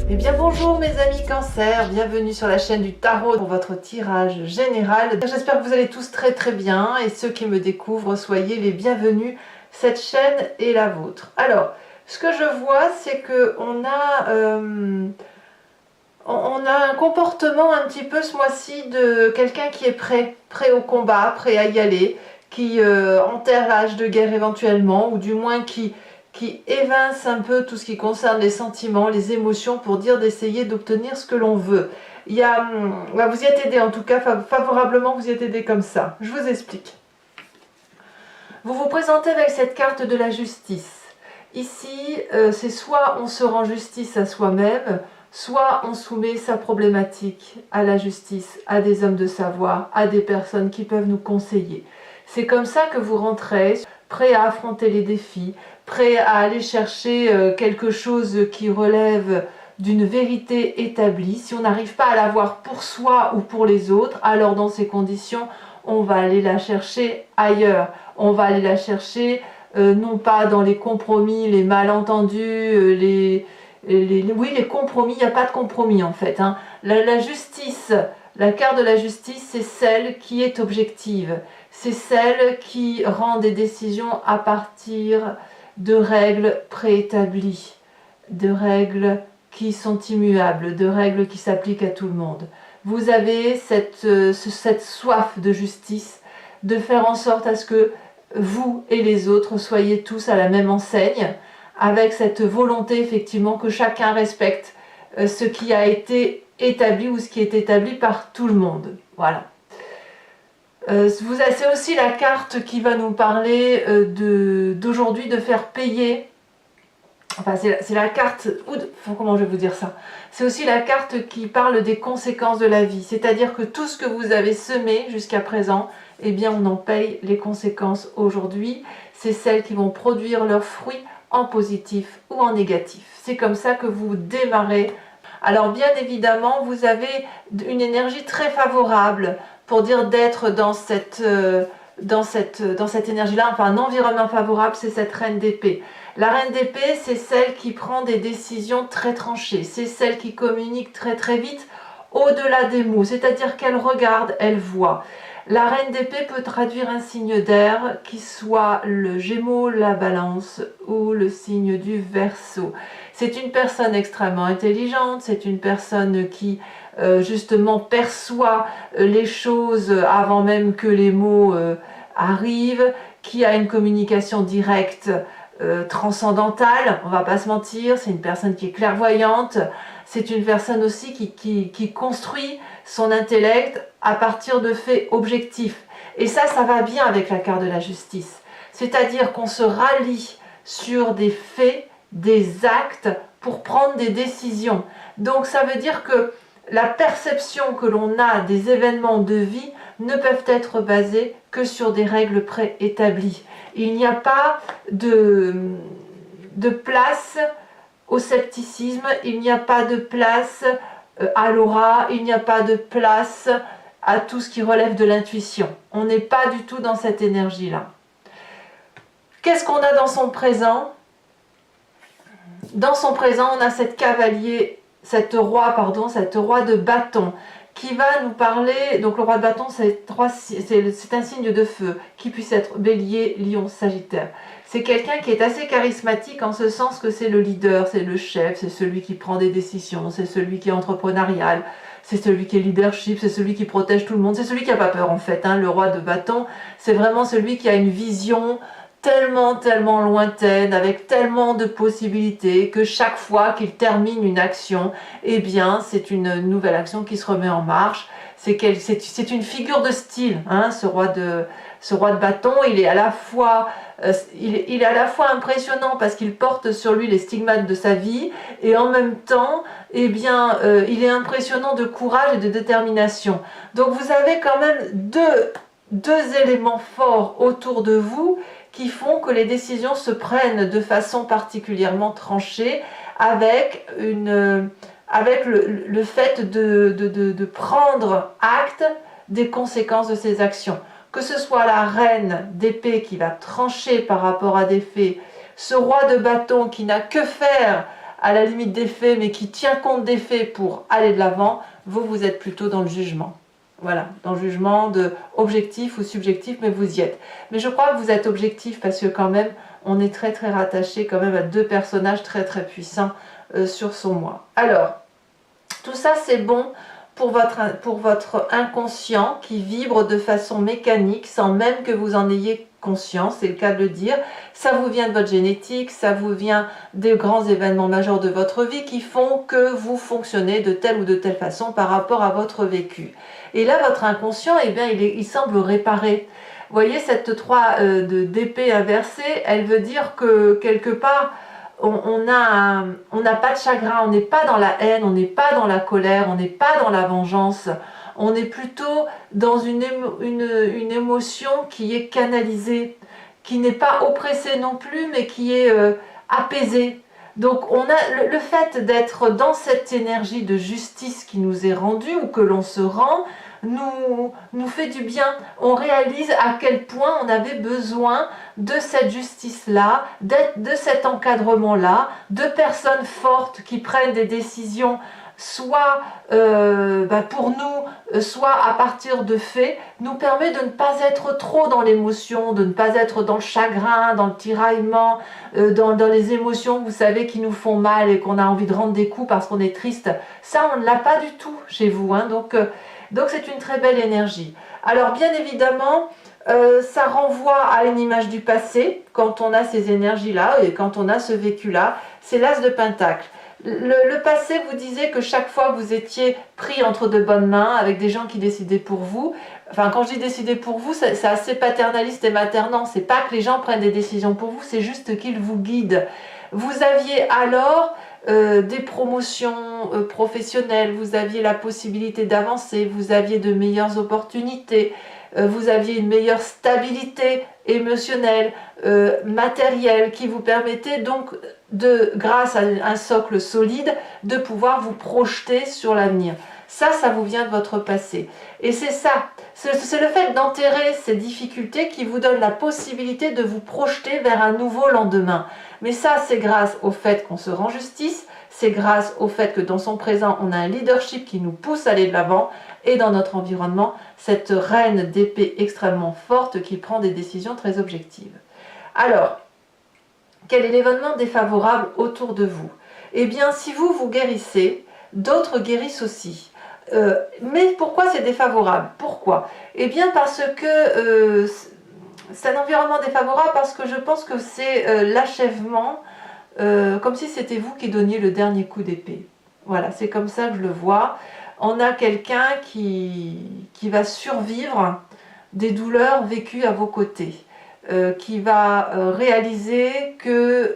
Eh bien bonjour mes amis Cancer, bienvenue sur la chaîne du tarot pour votre tirage général. J'espère que vous allez tous très bien et ceux qui me découvrent, soyez les bienvenus. Cette chaîne est la vôtre. Alors, ce que je vois, c'est que on a un comportement un petit peu ce mois-ci de quelqu'un qui est prêt au combat, prêt à y aller, qui enterre l'âge de guerre éventuellement, ou du moins qui évince un peu tout ce qui concerne les sentiments, les émotions, pour dire d'essayer d'obtenir ce que l'on veut. Il y a, vous y êtes aidé en tout cas, favorablement vous y êtes aidé comme ça. Je vous explique. Vous vous présentez avec cette carte de la justice. Ici, c'est soit on se rend justice à soi-même, soit on soumet sa problématique à la justice, à des hommes de savoir, à des personnes qui peuvent nous conseiller. C'est comme ça que vous rentrez, prêt à affronter les défis, prêt à aller chercher quelque chose qui relève d'une vérité établie. Si on n'arrive pas à la voir pour soi ou pour les autres, alors dans ces conditions, on va aller la chercher ailleurs. On va aller la chercher non pas dans les compromis, les malentendus, les compromis. Il n'y a pas de compromis en fait. La justice, la carte de la justice, c'est celle qui est objective. C'est celle qui rend des décisions à partir de règles préétablies, de règles qui sont immuables, de règles qui s'appliquent à tout le monde. Vous avez cette soif de justice, de faire en sorte à ce que vous et les autres soyez tous à la même enseigne, avec cette volonté effectivement que chacun respecte ce qui a été établi ou ce qui est établi par tout le monde. Voilà. C'est aussi la carte qui va nous parler d'aujourd'hui, de faire payer. Enfin, c'est la carte, comment je vais vous dire ça? C'est aussi la carte qui parle des conséquences de la vie. C'est-à-dire que tout ce que vous avez semé jusqu'à présent, eh bien on en paye les conséquences aujourd'hui. C'est celles qui vont produire leurs fruits en positif ou en négatif. C'est comme ça que vous démarrez. Alors bien évidemment, vous avez une énergie très favorable pour dire d'être dans cette énergie-là. Enfin, un environnement favorable, c'est cette reine d'épée. La reine d'épée, c'est celle qui prend des décisions très tranchées. C'est celle qui communique très vite au-delà des mots. C'est-à-dire qu'elle regarde, elle voit. La reine d'épée peut traduire un signe d'air qui soit le Gémeaux, la Balance ou le signe du Verseau. C'est une personne extrêmement intelligente, c'est une personne qui justement perçoit les choses avant même que les mots arrivent, qui a une communication directe, transcendantale, on va pas se mentir, c'est une personne qui est clairvoyante, c'est une personne aussi qui construit son intellect à partir de faits objectifs. Et ça va bien avec la carte de la justice. C'est-à-dire qu'on se rallie sur des faits, des actes pour prendre des décisions. Donc ça veut dire que la perception que l'on a des événements de vie ne peuvent être basées que sur des règles préétablies. Il n'y a pas de place au scepticisme, il n'y a pas de place à l'aura, il n'y a pas de place à tout ce qui relève de l'intuition. On n'est pas du tout dans cette énergie-là. Qu'est-ce qu'on a dans son présent? Dans son présent, on a cette cette roi de bâton qui va nous parler. Donc le roi de bâton, c'est un signe de feu qui puisse être bélier, lion, sagittaire. C'est quelqu'un qui est assez charismatique en ce sens que c'est le leader, c'est le chef, c'est celui qui prend des décisions, c'est celui qui est entrepreneurial, c'est celui qui est leadership, c'est celui qui protège tout le monde, c'est celui qui n'a pas peur en fait. Le roi de bâton, c'est vraiment celui qui a une vision tellement lointaine, avec tellement de possibilités, que chaque fois qu'il termine une action, eh bien c'est une nouvelle action qui se remet en marche. C'est une figure de style, ce roi de bâton. Il est à la fois impressionnant parce qu'il porte sur lui les stigmates de sa vie, et en même temps, eh bien, il est impressionnant de courage et de détermination. Donc vous avez quand même deux éléments forts autour de vous qui font que les décisions se prennent de façon particulièrement tranchée, avec le fait de prendre acte des conséquences de ces actions. Que ce soit la reine d'épée qui va trancher par rapport à des faits, ce roi de bâton qui n'a que faire à la limite des faits, mais qui tient compte des faits pour aller de l'avant, vous êtes plutôt dans le jugement. Voilà, dans le jugement de objectif ou subjectif, mais vous y êtes. Mais je crois que vous êtes objectif parce que quand même, on est très très rattaché quand même à deux personnages très très puissants sur son moi. Alors, tout ça c'est bon pour votre inconscient qui vibre de façon mécanique sans même que vous en ayez conscience, c'est le cas de le dire. Ça vous vient de votre génétique, ça vous vient des grands événements majeurs de votre vie qui font que vous fonctionnez de telle ou de telle façon par rapport à votre vécu. Et là, votre inconscient, eh bien, il semble réparé. Vous voyez, cette 3 d'épée inversée, elle veut dire que quelque part, on n'a pas de chagrin, on n'est pas dans la haine, on n'est pas dans la colère, on n'est pas dans la vengeance. On est plutôt dans une émotion qui est canalisée, qui n'est pas oppressée non plus, mais qui est apaisée. Donc on a le fait d'être dans cette énergie de justice qui nous est rendue ou que l'on se rend, nous fait du bien. On réalise à quel point on avait besoin de cette justice-là, de cet encadrement-là, de personnes fortes qui prennent des décisions soit pour nous, soit à partir de faits, nous permet de ne pas être trop dans l'émotion, de ne pas être dans le chagrin, dans le tiraillement, dans les émotions, vous savez, qui nous font mal et qu'on a envie de rendre des coups parce qu'on est triste. Ça, on ne l'a pas du tout chez vous, hein, donc c'est une très belle énergie. Alors bien évidemment, ça renvoie à une image du passé, quand on a ces énergies-là et quand on a ce vécu-là, c'est l'as de Pentacle. Le passé vous disait que chaque fois que vous étiez pris entre de bonnes mains avec des gens qui décidaient pour vous, enfin quand je dis décider pour vous, c'est assez paternaliste et maternant, c'est pas que les gens prennent des décisions pour vous, c'est juste qu'ils vous guident. Vous aviez alors des promotions professionnelles, vous aviez la possibilité d'avancer, vous aviez de meilleures opportunités, vous aviez une meilleure stabilité émotionnelle, matérielle, qui vous permettait donc, grâce à un socle solide, de pouvoir vous projeter sur l'avenir. Ça vous vient de votre passé. Et c'est ça, c'est le fait d'enterrer ces difficultés qui vous donne la possibilité de vous projeter vers un nouveau lendemain. Mais ça, c'est grâce au fait qu'on se rend justice, c'est grâce au fait que dans son présent, on a un leadership qui nous pousse à aller de l'avant, et dans notre environnement, cette reine d'épée extrêmement forte qui prend des décisions très objectives. Alors, quel est l'événement défavorable autour de vous? Eh bien, si vous guérissez, d'autres guérissent aussi. Mais pourquoi c'est défavorable? Pourquoi? Eh bien, parce que c'est un environnement défavorable, parce que je pense que c'est l'achèvement, comme si c'était vous qui donniez le dernier coup d'épée. Voilà, c'est comme ça que je le vois. On a quelqu'un qui va survivre des douleurs vécues à vos côtés, qui va réaliser que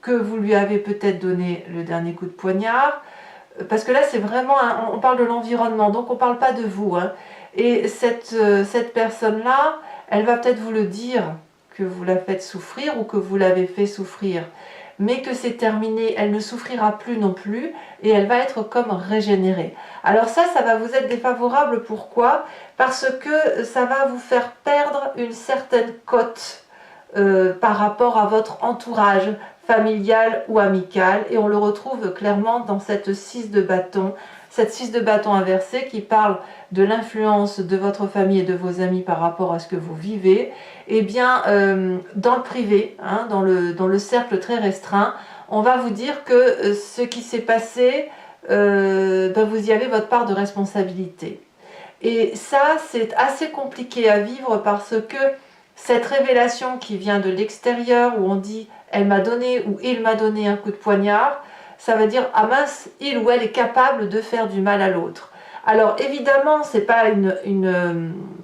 vous lui avez peut-être donné le dernier coup de poignard, parce que là c'est vraiment, on parle de l'environnement, donc on ne parle pas de vous, hein. Et cette personne-là, elle va peut-être vous le dire, que vous la faites souffrir ou que vous l'avez fait souffrir, mais que c'est terminé, elle ne souffrira plus non plus et elle va être comme régénérée. Alors ça va vous être défavorable, pourquoi? Parce que ça va vous faire perdre une certaine cote par rapport à votre entourage familial ou amical, et on le retrouve clairement dans cette 6 de bâton, cette 6 de bâton inversée qui parle de l'influence de votre famille et de vos amis par rapport à ce que vous vivez. Eh bien, dans le privé, hein, dans le cercle très restreint, on va vous dire que ce qui s'est passé, vous y avez votre part de responsabilité. Et ça, c'est assez compliqué à vivre, parce que cette révélation qui vient de l'extérieur, où on dit « elle m'a donné » ou « il m'a donné un coup de poignard », ça veut dire « ah mince, il ou elle est capable de faire du mal à l'autre ». Alors évidemment, c'est pas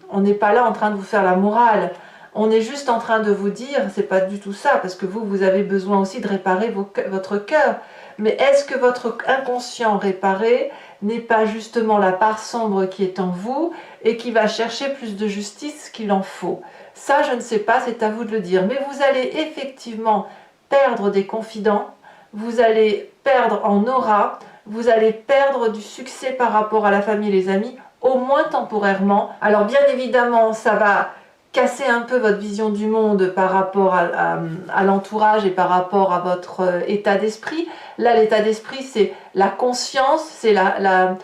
on n'est pas là en train de vous faire la morale, on est juste en train de vous dire, c'est pas du tout ça, parce que vous avez besoin aussi de réparer votre cœur. Mais est-ce que votre inconscient réparé n'est pas justement la part sombre qui est en vous et qui va chercher plus de justice qu'il en faut? Ça, je ne sais pas, c'est à vous de le dire. Mais vous allez effectivement perdre des confidents, vous allez perdre en aura, vous allez perdre du succès par rapport à la famille et les amis, au moins temporairement. Alors bien évidemment, ça va casser un peu votre vision du monde par rapport à l'entourage et par rapport à votre état d'esprit. Là, l'état d'esprit, c'est la conscience, c'est la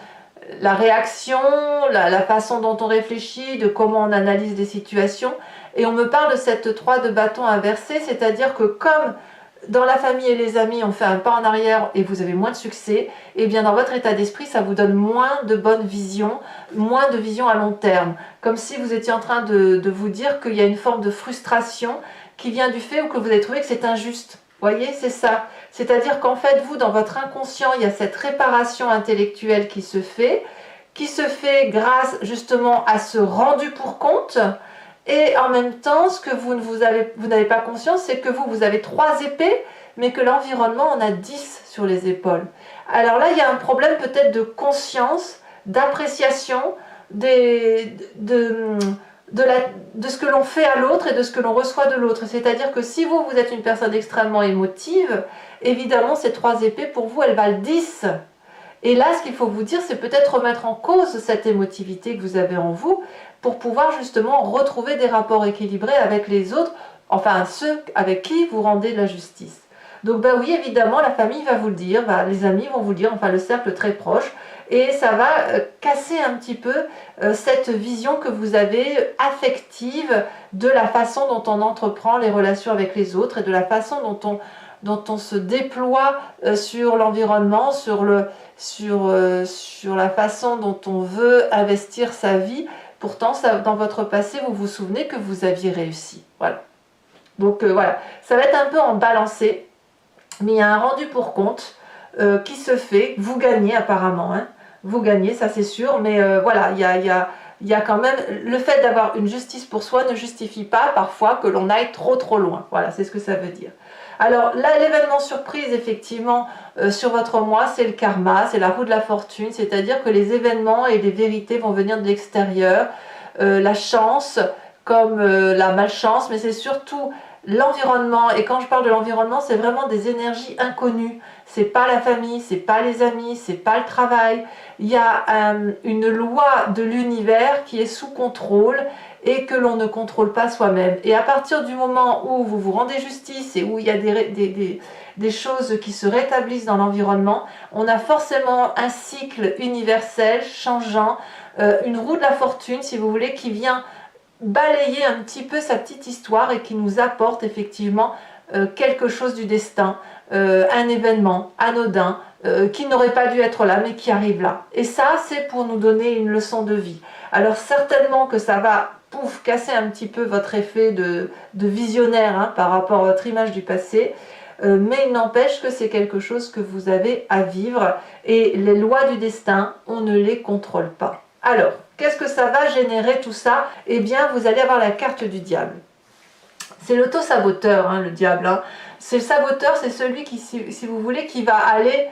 réaction, la façon dont on réfléchit, de comment on analyse des situations. Et on me parle de cette 3 de bâton inversée, c'est-à-dire que comme dans la famille et les amis, on fait un pas en arrière et vous avez moins de succès, et bien dans votre état d'esprit, ça vous donne moins de bonnes visions, moins de vision à long terme. Comme si vous étiez en train de vous dire qu'il y a une forme de frustration qui vient du fait ou que vous avez trouvé que c'est injuste. Vous voyez, c'est ça. C'est-à-dire qu'en fait, vous, dans votre inconscient, il y a cette réparation intellectuelle qui se fait grâce justement à ce rendu pour compte. Et en même temps, ce que vous n'avez pas conscience, c'est que vous avez 3 épées, mais que l'environnement en a 10 sur les épaules. Alors là, il y a un problème peut-être de conscience, d'appréciation de ce que l'on fait à l'autre et de ce que l'on reçoit de l'autre. C'est-à-dire que si vous êtes une personne extrêmement émotive, évidemment, ces 3 épées, pour vous, elles valent 10. Et là, ce qu'il faut vous dire, c'est peut-être remettre en cause cette émotivité que vous avez en vous pour pouvoir justement retrouver des rapports équilibrés avec les autres, enfin ceux avec qui vous rendez de la justice. Donc ben oui, évidemment, la famille va vous le dire, les amis vont vous le dire, enfin le cercle très proche, et ça va casser un petit peu cette vision que vous avez affective de la façon dont on entreprend les relations avec les autres et de la façon dont on se déploie sur l'environnement, sur la façon dont on veut investir sa vie. Pourtant, dans votre passé, vous vous souvenez que vous aviez réussi. Voilà. Donc voilà, ça va être un peu en balancé, mais il y a un rendu pour compte qui se fait. Vous gagnez apparemment, hein. Vous gagnez, ça c'est sûr, mais voilà, il y a quand même le fait d'avoir une justice pour soi ne justifie pas parfois que l'on aille trop loin. Voilà, c'est ce que ça veut dire. Alors là, l'événement surprise, effectivement, sur votre mois, c'est le karma, c'est la roue de la fortune, c'est-à-dire que les événements et les vérités vont venir de l'extérieur, la chance comme la malchance, mais c'est surtout l'environnement. Et quand je parle de l'environnement, c'est vraiment des énergies inconnues. C'est pas la famille, c'est pas les amis, c'est pas le travail. Il y a une loi de l'univers qui est sous contrôle et que l'on ne contrôle pas soi-même. Et à partir du moment où vous vous rendez justice et où il y a des choses qui se rétablissent dans l'environnement, on a forcément un cycle universel, changeant, une roue de la fortune, si vous voulez, qui vient balayer un petit peu sa petite histoire et qui nous apporte effectivement quelque chose du destin, un événement anodin, qui n'aurait pas dû être là, mais qui arrive là. Et ça, c'est pour nous donner une leçon de vie. Alors certainement que ça va casser un petit peu votre effet de visionnaire hein, par rapport à votre image du passé, mais il n'empêche que c'est quelque chose que vous avez à vivre, et les lois du destin, on ne les contrôle pas. Alors, qu'est-ce que ça va générer tout ça? Eh bien, vous allez avoir la carte du diable. C'est l'auto-saboteur, hein, le diable. Hein. C'est le saboteur, c'est celui qui, si vous voulez, qui va aller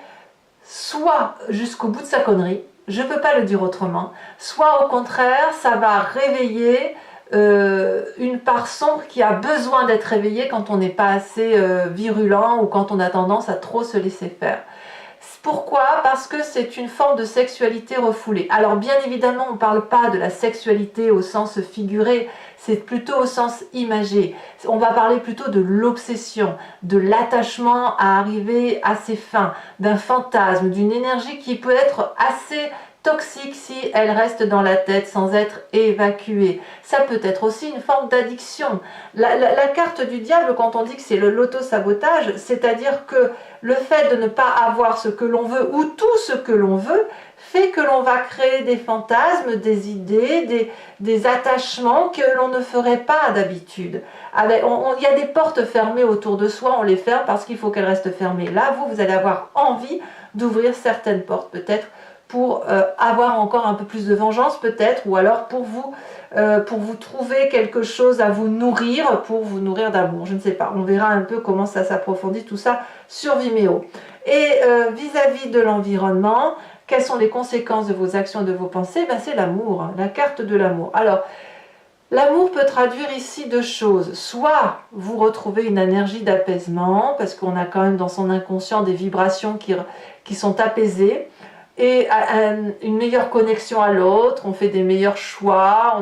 soit jusqu'au bout de sa connerie, je ne peux pas le dire autrement, soit au contraire, ça va réveiller une part sombre qui a besoin d'être réveillée quand on n'est pas assez virulent ou quand on a tendance à trop se laisser faire. Pourquoi? Parce que c'est une forme de sexualité refoulée. Alors bien évidemment, on ne parle pas de la sexualité au sens figuré, c'est plutôt au sens imagé. On va parler plutôt de l'obsession, de l'attachement à arriver à ses fins, d'un fantasme, d'une énergie qui peut être assez toxique si elle reste dans la tête sans être évacuée. Ça peut être aussi une forme d'addiction. La carte du diable, quand on dit que c'est l'auto-sabotage, c'est-à-dire que le fait de ne pas avoir ce que l'on veut ou tout ce que l'on veut fait que l'on va créer des fantasmes, des idées, des attachements que l'on ne ferait pas d'habitude. Il y a des portes fermées autour de soi, on les ferme parce qu'il faut qu'elles restent fermées. Là, vous allez avoir envie d'ouvrir certaines portes peut-être pour avoir encore un peu plus de vengeance peut-être, ou alors pour vous trouver quelque chose à vous nourrir, pour vous nourrir d'amour, je ne sais pas, on verra un peu comment ça s'approfondit tout ça sur Vimeo. Et vis-à-vis de l'environnement, quelles sont les conséquences de vos actions et de vos pensées? Ben, c'est l'amour, hein, la carte de l'amour. Alors, l'amour peut traduire ici deux choses. Soit vous retrouvez une énergie d'apaisement, parce qu'on a quand même dans son inconscient des vibrations qui sont apaisées, et une meilleure connexion à l'autre, on fait des meilleurs choix,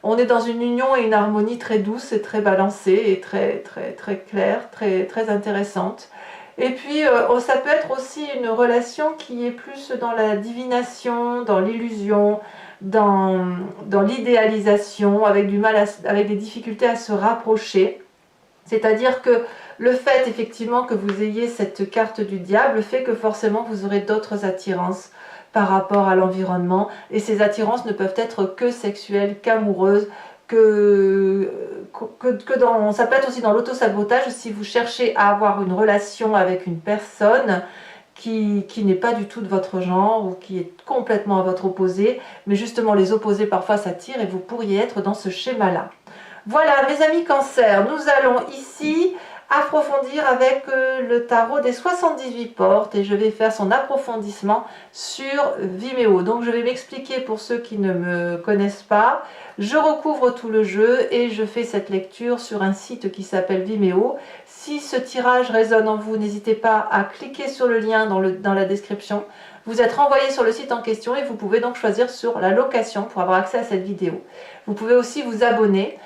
On est dans une union et une harmonie très douce et très balancée et très claire, très intéressante. Et puis, ça peut être aussi une relation qui est plus dans la divination, dans l'illusion, dans l'idéalisation, avec avec des difficultés à se rapprocher. C'est-à-dire que le fait effectivement que vous ayez cette carte du diable fait que forcément vous aurez d'autres attirances par rapport à l'environnement. Et ces attirances ne peuvent être que sexuelles, qu'amoureuses, ça peut être aussi dans l'autosabotage si vous cherchez à avoir une relation avec une personne qui n'est pas du tout de votre genre ou qui est complètement à votre opposé, mais justement les opposés parfois s'attirent et vous pourriez être dans ce schéma-là. Voilà mes amis Cancer, nous allons ici approfondir avec le tarot des 78 portes et je vais faire son approfondissement sur Vimeo. Donc je vais m'expliquer pour ceux qui ne me connaissent pas. Je recouvre tout le jeu et je fais cette lecture sur un site qui s'appelle Vimeo. Si ce tirage résonne en vous, n'hésitez pas à cliquer sur le lien dans la description. Vous êtes renvoyé sur le site en question et vous pouvez donc choisir sur la location pour avoir accès à cette vidéo. Vous pouvez aussi vous abonner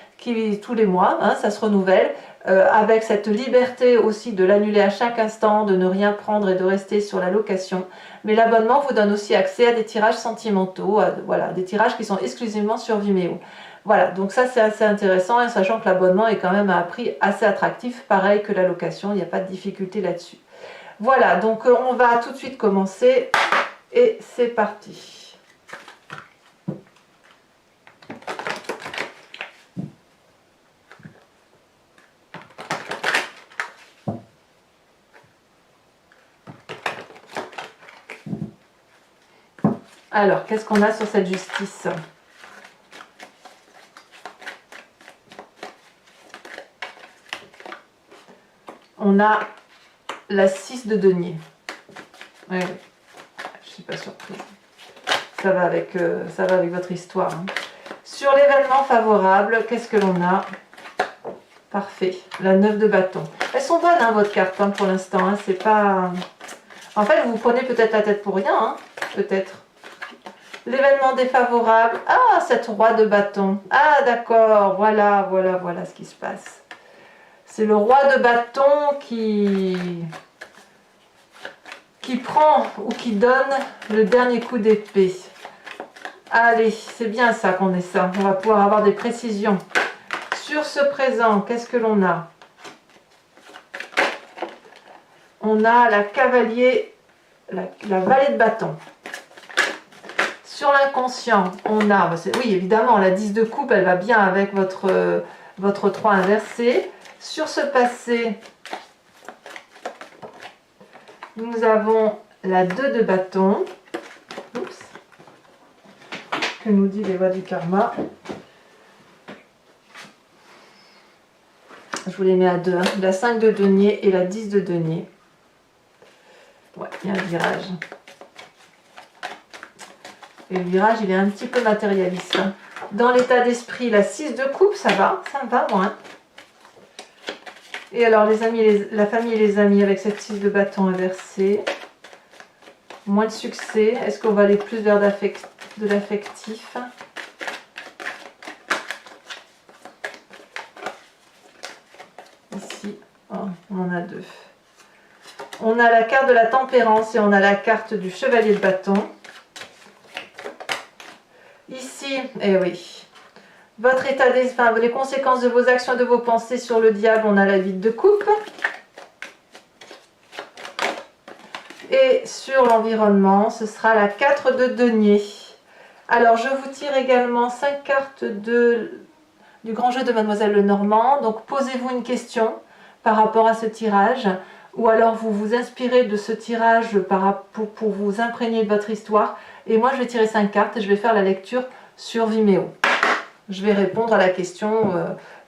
tous les mois, hein, ça se renouvelle, avec cette liberté aussi de l'annuler à chaque instant, de ne rien prendre et de rester sur la location. Mais l'abonnement vous donne aussi accès à des tirages sentimentaux, voilà, des tirages qui sont exclusivement sur Vimeo. Voilà, donc ça c'est assez intéressant, hein, sachant que l'abonnement est quand même à un prix assez attractif, pareil que la location, il n'y a pas de difficulté là-dessus. Voilà, donc on va tout de suite commencer et c'est parti. Alors, qu'est-ce qu'on a sur cette justice? On a la 6 de denier. Oui, je ne suis pas surprise. Ça va avec votre histoire. Hein. Sur l'événement favorable, qu'est-ce que l'on a? Parfait. La 9 de bâton. Elles sont bonnes, hein, votre carte, hein, pour l'instant. Hein, c'est pas... En fait, vous vous prenez peut-être la tête pour rien. Hein, peut-être. L'événement défavorable. Ah, cette roi de bâton. Ah, d'accord. Voilà ce qui se passe. C'est le roi de bâton qui prend ou qui donne le dernier coup d'épée. Allez, c'est bien ça qu'on est ça. On va pouvoir avoir des précisions. Sur ce présent, qu'est-ce que l'on a? On a la cavalier, la vallée de bâton. Sur l'inconscient, on a, oui évidemment, la 10 de coupe, elle va bien avec votre 3 inversé. Sur ce passé, nous avons la 2 de bâton. Oups. Que nous dit les lois du karma? Je vous les mets à 2. Hein. La 5 de denier et la 10 de denier. Ouais, il y a un virage. Et le virage, il est un petit peu matérialiste. Hein. Dans l'état d'esprit, la 6 de coupe, ça va moins. Et alors, les amis, la famille et les amis, avec cette 6 de bâton inversée, moins de succès. Est-ce qu'on va aller plus vers de l'affectif? Ici, oh, on en a 2. On a la carte de la tempérance et on a la carte du chevalier de bâton. Ici, eh oui, votre état d'esprit, les conséquences de vos actions et de vos pensées sur le diable, on a la 8 de coupe. Et sur l'environnement, ce sera la 4 de denier. Alors, je vous tire également 5 cartes du grand jeu de Mademoiselle Lenormand. Donc, posez-vous une question par rapport à ce tirage. Ou alors, vous vous inspirez de ce tirage pour vous imprégner de votre histoire. Et moi, je vais tirer 5 cartes et je vais faire la lecture sur Vimeo. Je vais répondre à la question,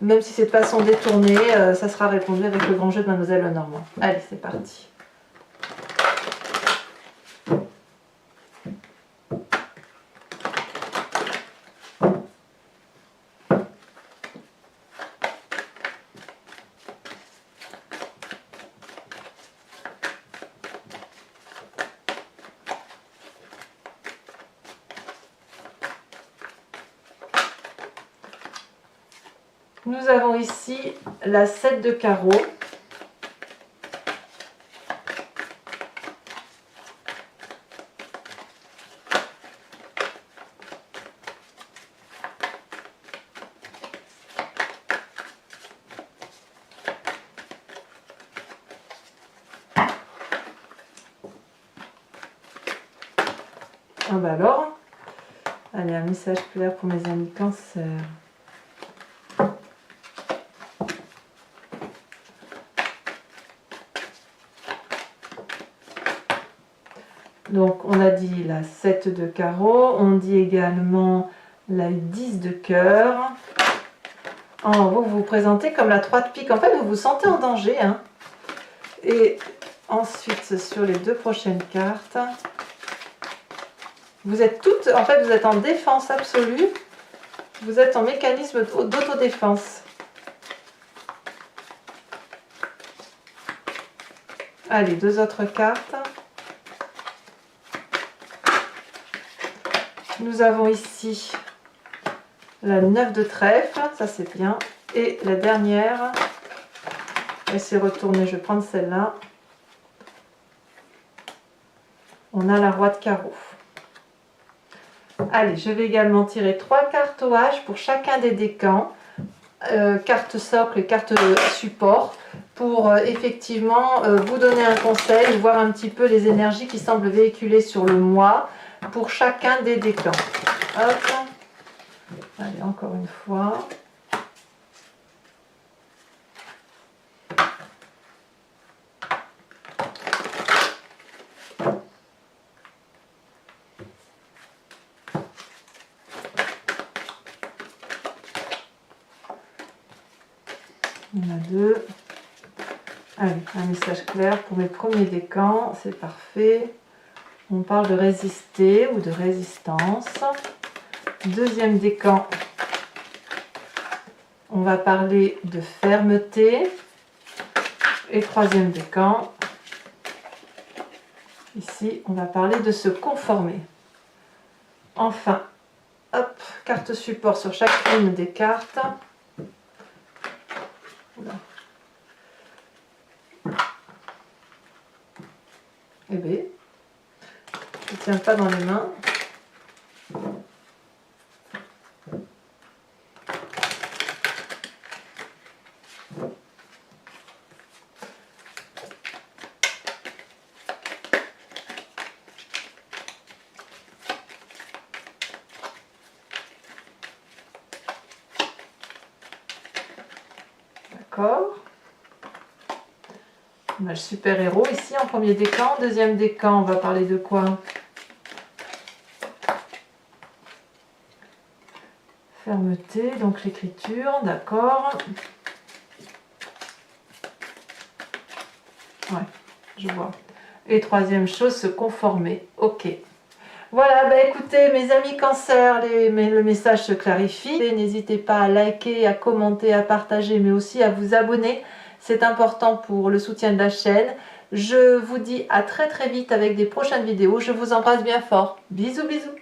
même si c'est de façon détournée, ça sera répondu avec le grand jeu de Mademoiselle Lenormand. Allez, c'est parti. Nous avons ici la 7 de carreau. Ah bah alors, allez, un message clair pour mes amis Cancer. Donc on a dit la 7 de carreau, on dit également la 10 de cœur. Vous vous présentez comme la 3 de pique, en fait vous vous sentez en danger. Hein. Et ensuite sur les deux prochaines cartes, vous êtes toutes, en fait vous êtes en défense absolue, vous êtes en mécanisme d'autodéfense. Allez, deux autres cartes. Nous avons ici la 9 de trèfle, ça c'est bien. Et la dernière, elle s'est retournée, je vais prendre celle-là. On a la roi de carreau. Allez, je vais également tirer 3 cartes au H pour chacun des décans. Carte socle et carte support. Pour effectivement vous donner un conseil, voir un petit peu les énergies qui semblent véhiculer sur le mois pour chacun des décans. Hop. Allez, encore une fois. On a deux. Allez, un message clair pour mes premiers décans, c'est parfait. On parle de résister ou de résistance. Deuxième décan, on va parler de fermeté. Et troisième décan, ici, on va parler de se conformer. Enfin, hop, carte support sur chacune des cartes. Oula. Eh bien, je ne tiens pas dans les mains. D'accord. On a le super héros ici en premier décan. Deuxième décan, on va parler de quoi? Fermeté, donc l'écriture, d'accord. Ouais, je vois. Et troisième chose, se conformer. Ok. Voilà, bah écoutez, mes amis Cancer, le message se clarifie. N'hésitez pas à liker, à commenter, à partager, mais aussi à vous abonner. C'est important pour le soutien de la chaîne. Je vous dis à très très vite avec des prochaines vidéos. Je vous embrasse bien fort. Bisous bisous.